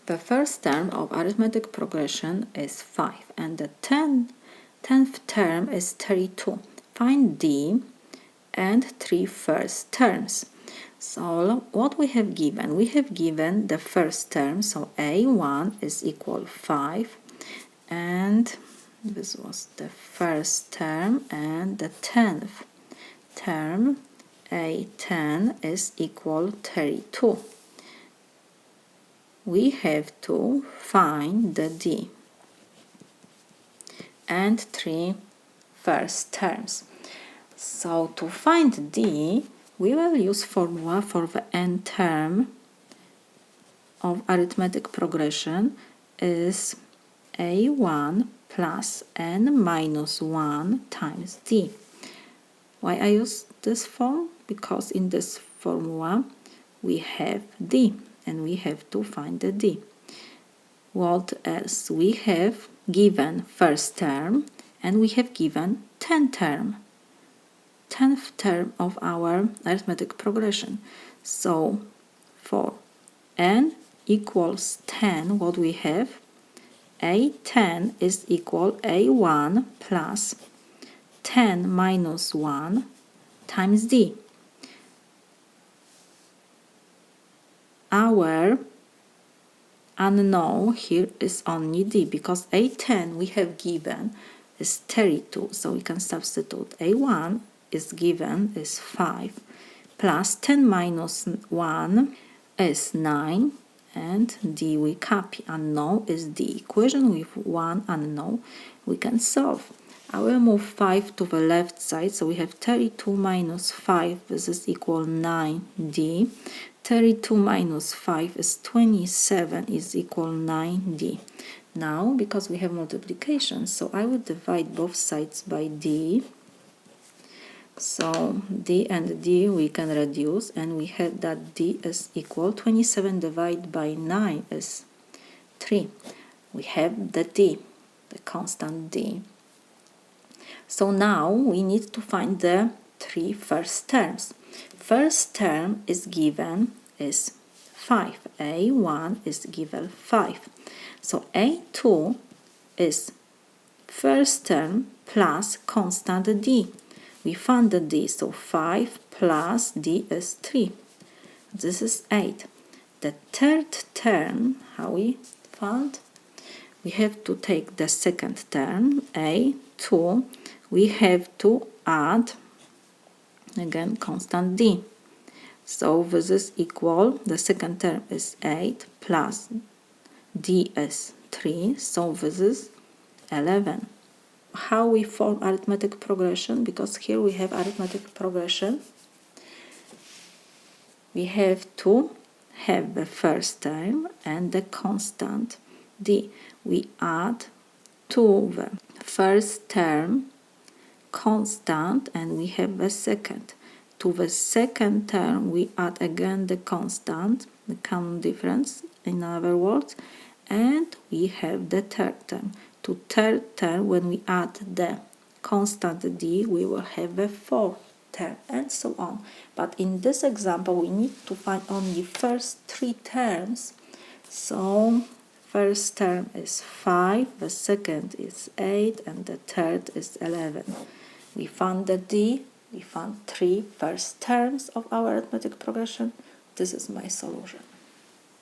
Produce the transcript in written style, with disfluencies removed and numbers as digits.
The first term of arithmetic progression is 5 and the 10th term is 32. Find D and 3 first terms. So what we have given? We have given the first term, so A1 is equal 5, and this was the first term, and the 10th term A10 is equal 32. We have to find the D and 3 first terms. So to find D, we will use formula for the n term of arithmetic progression is A1 plus n minus 1 times D. Why I use this form? Because in this formula we have D and we have to find the D. What else? We have given first term and we have given 10th term of our arithmetic progression. So for n equals 10, what we have? A10 is equal A1 plus 10 minus 1 times D. Our unknown here is only D, because A10 we have given is 32, so we can substitute. A1 is given is 5 plus 10 minus 1 is 9, and D we copy. Unknown is D. Equation with one unknown we can solve. I will move 5 to the left side, so we have 32 minus 5, this is equal 9D. 32 minus 5 is 27, is equal 9D. Now, because we have multiplication, so I will divide both sides by D. So D and D we can reduce, and we have that D is equal 27 divided by 9 is 3. We have the D, the constant D. So now we need to find the 3 first terms. First term is given is 5. A1 is given 5. So A2 is first term plus constant D. We found the D, so 5 plus D is 3. This is 8. The third term, how we found? We have to take the second term, A2. We have to add, again, constant D. So this is equal, the second term is 8 plus D is 3, so this is 11. How we form arithmetic progression? Because here we have arithmetic progression. We have to have the first term and the constant D. We add to the first term constant and we have the second. To the second term we add again the constant, the common difference in other words, and we have the third term. To third term, when we add the constant D, we will have the fourth term, and so on. But in this example we need to find only first 3 terms. So first term is 5, the second is 8, and the third is 11. We found the D, we found 3 first terms of our arithmetic progression. This is my solution.